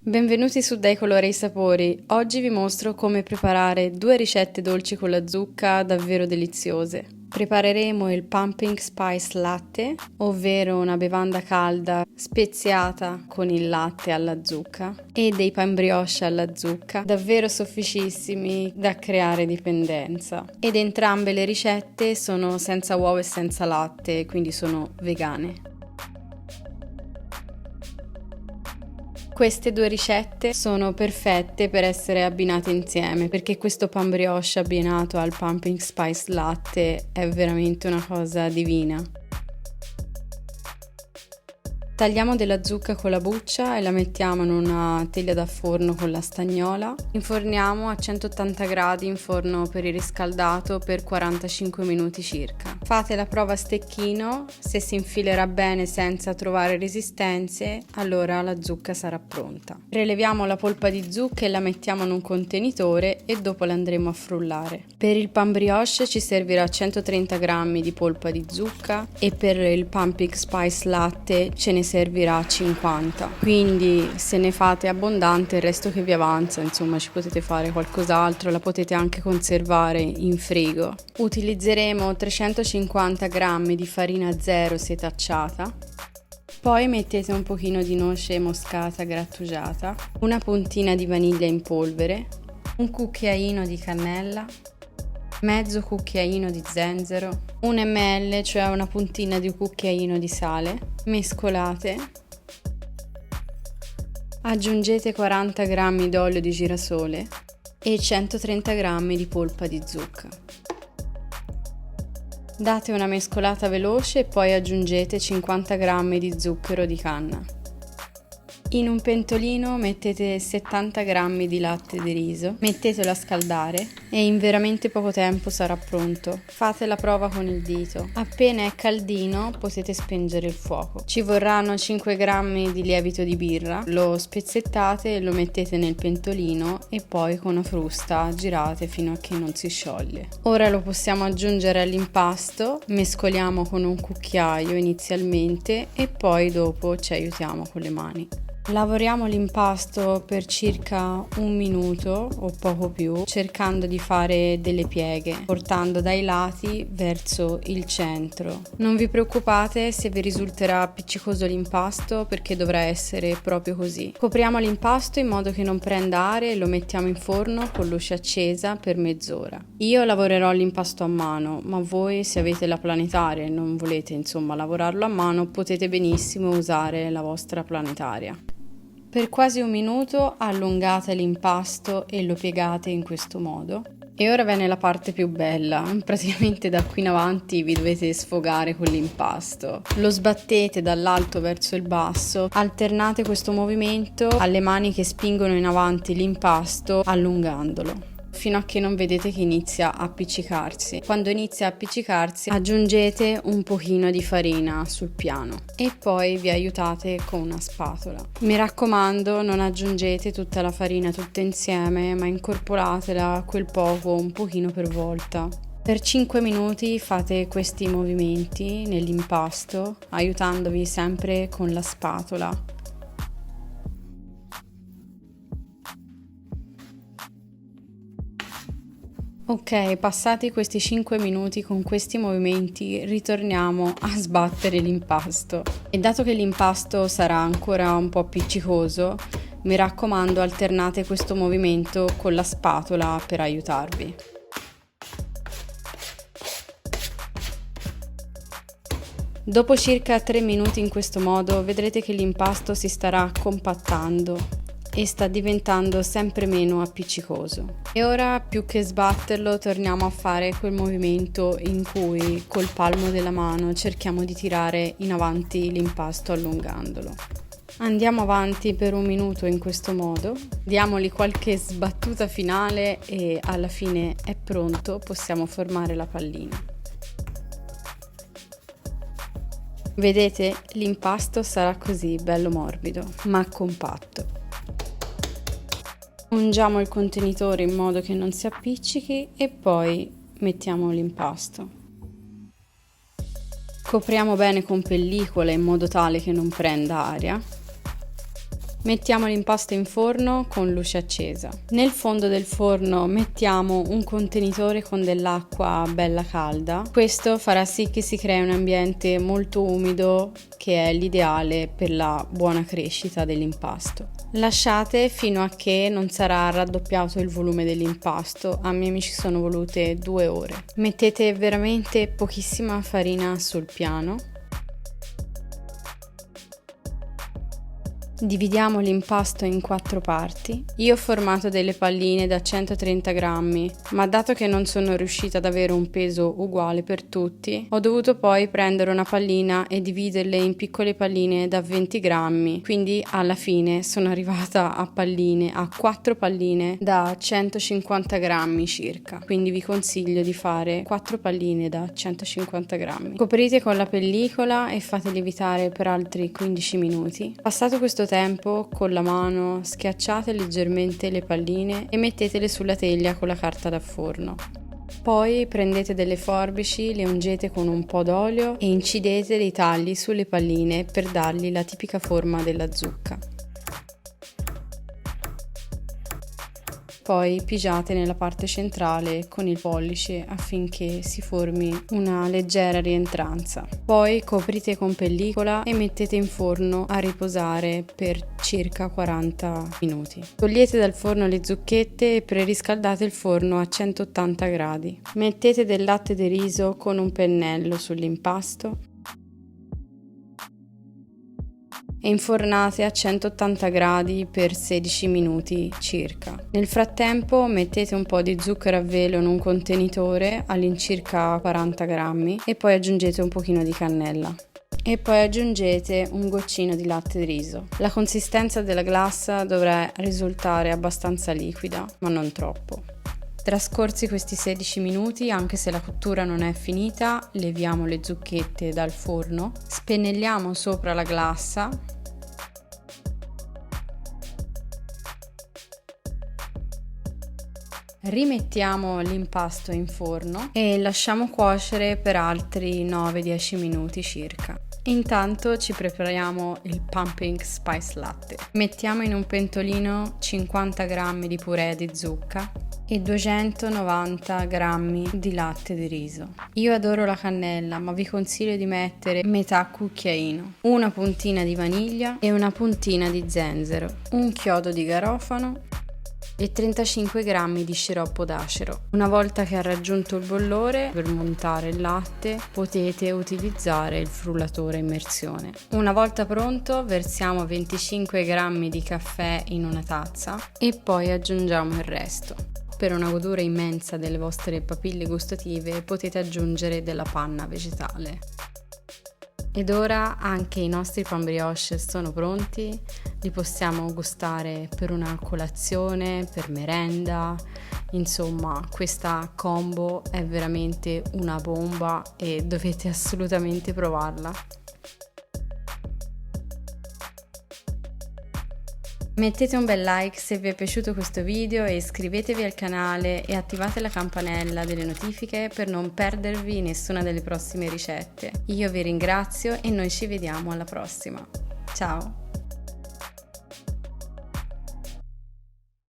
Benvenuti su Dai colori ai sapori. Oggi vi mostro come preparare 2 ricette dolci con la zucca davvero deliziose. Prepareremo il Pumpkin Spice Latte, ovvero una bevanda calda speziata con il latte alla zucca, e dei pan brioche alla zucca, davvero sofficissimi da creare dipendenza. Ed entrambe le ricette sono senza uova e senza latte, quindi sono vegane. Queste 2 ricette sono perfette per essere abbinate insieme, perché questo pan brioche abbinato al pumpkin spice latte è veramente una cosa divina. Tagliamo della zucca con la buccia e la mettiamo in una teglia da forno con la stagnola. Inforniamo a 180 gradi in forno preriscaldato per 45 minuti circa. Fate la prova a stecchino, se si infilerà bene senza trovare resistenze, allora la zucca sarà pronta. Preleviamo la polpa di zucca e la mettiamo in un contenitore e dopo la andremo a frullare. Per il pan brioche ci servirà 130 g di polpa di zucca e per il pumpkin spice latte ce ne servirà 50, quindi se ne fate abbondante il resto che vi avanza, insomma ci potete fare qualcos'altro, la potete anche conservare in frigo. Utilizzeremo 350 g di farina zero setacciata, poi mettete un pochino di noce moscata grattugiata, una puntina di vaniglia in polvere, un cucchiaino di cannella, mezzo cucchiaino di zenzero, 1 ml, cioè una puntina di un cucchiaino di sale, mescolate, aggiungete 40 g d'olio di girasole e 130 g di polpa di zucca. Date una mescolata veloce e poi aggiungete 50 g di zucchero di canna. In un pentolino mettete 70 g di latte di riso, mettetelo a scaldare e in veramente poco tempo sarà pronto. Fate la prova con il dito. Appena è caldino potete spengere il fuoco. Ci vorranno 5 g di lievito di birra, lo spezzettate e lo mettete nel pentolino e poi con una frusta girate fino a che non si scioglie. Ora lo possiamo aggiungere all'impasto, mescoliamo con un cucchiaio inizialmente e poi dopo ci aiutiamo con le mani. Lavoriamo l'impasto per circa 1 minuto o poco più, cercando di fare delle pieghe, portando dai lati verso il centro. Non vi preoccupate se vi risulterà appiccicoso l'impasto, perché dovrà essere proprio così. Copriamo l'impasto in modo che non prenda aria e lo mettiamo in forno con luce accesa per mezz'ora. Io lavorerò l'impasto a mano, ma voi, se avete la planetaria e non volete lavorarlo a mano, potete benissimo usare la vostra planetaria. Per quasi 1 minuto allungate l'impasto e lo piegate in questo modo. E ora viene la parte più bella, praticamente da qui in avanti vi dovete sfogare con l'impasto. Lo sbattete dall'alto verso il basso, alternate questo movimento alle mani che spingono in avanti l'impasto allungandolo, fino a che non vedete che inizia a appiccicarsi. Quando inizia a appiccicarsi aggiungete un pochino di farina sul piano e poi vi aiutate con una spatola. Mi raccomando, non aggiungete tutta la farina tutta insieme, ma incorporatela quel poco, un pochino per volta. Per 5 minuti fate questi movimenti nell'impasto, aiutandovi sempre con la spatola. Ok, passati questi 5 minuti con questi movimenti, ritorniamo a sbattere l'impasto. E dato che l'impasto sarà ancora un po' appiccicoso, mi raccomando, alternate questo movimento con la spatola per aiutarvi. Dopo circa 3 minuti in questo modo vedrete che l'impasto si starà compattando e sta diventando sempre meno appiccicoso. E ora, più che sbatterlo, torniamo a fare quel movimento in cui col palmo della mano cerchiamo di tirare in avanti l'impasto allungandolo. Andiamo avanti per 1 minuto in questo modo, diamogli qualche sbattuta finale e alla fine è pronto, possiamo formare la pallina. Vedete, l'impasto sarà così, bello morbido, ma compatto. Ungiamo il contenitore in modo che non si appiccichi e poi mettiamo l'impasto. Copriamo bene con pellicola in modo tale che non prenda aria. Mettiamo l'impasto in forno con luce accesa. Nel fondo del forno mettiamo un contenitore con dell'acqua bella calda. Questo farà sì che si crei un ambiente molto umido, che è l'ideale per la buona crescita dell'impasto. Lasciate fino a che non sarà raddoppiato il volume dell'impasto. A me mi ci sono volute 2 ore. Mettete veramente pochissima farina sul piano. Dividiamo l'impasto in 4 parti. Io ho formato delle palline da 130 grammi, ma dato che non sono riuscita ad avere un peso uguale per tutti, ho dovuto poi prendere una pallina e dividerle in piccole palline da 20 grammi, quindi alla fine sono arrivata a 4 palline da 150 grammi circa, quindi vi consiglio di fare 4 palline da 150 grammi. Coprite con la pellicola e fate lievitare per altri 15 minuti. Passato questo tempo, con la mano schiacciate leggermente le palline e mettetele sulla teglia con la carta da forno. Poi prendete delle forbici, le ungete con un po' d'olio e incidete dei tagli sulle palline per dargli la tipica forma della zucca. Poi pigiate nella parte centrale con il pollice affinché si formi una leggera rientranza. Poi coprite con pellicola e mettete in forno a riposare per circa 40 minuti. Togliete dal forno le zucchette e preriscaldate il forno a 180 gradi. Mettete del latte di riso con un pennello sull'impasto e infornate a 180 gradi per 16 minuti circa. Nel frattempo mettete un po' di zucchero a velo in un contenitore all'incirca 40 grammi e poi aggiungete un pochino di cannella. E poi aggiungete un goccino di latte di riso. La consistenza della glassa dovrà risultare abbastanza liquida, ma non troppo. Trascorsi questi 16 minuti, anche se la cottura non è finita, leviamo le zucchette dal forno, spennelliamo sopra la glassa rimettiamo l'impasto in forno e lasciamo cuocere per altri 9-10 minuti circa. Intanto ci prepariamo il pumping spice latte. Mettiamo in un pentolino 50 g di purè di zucca e 290 g di latte di riso. Io adoro la cannella, ma vi consiglio di mettere metà cucchiaino, una puntina di vaniglia e una puntina di zenzero, un chiodo di garofano e 35 g di sciroppo d'acero. Una volta che ha raggiunto il bollore, per montare il latte potete utilizzare il frullatore a immersione. Una volta pronto, versiamo 25 g di caffè in una tazza e poi aggiungiamo il resto. Per una godura immensa delle vostre papille gustative potete aggiungere della panna vegetale. Ed ora anche i nostri pan brioche sono pronti, li possiamo gustare per una colazione, per merenda, insomma questa combo è veramente una bomba e dovete assolutamente provarla. Mettete un bel like se vi è piaciuto questo video e iscrivetevi al canale e attivate la campanella delle notifiche per non perdervi nessuna delle prossime ricette. Io vi ringrazio e noi ci vediamo alla prossima. Ciao!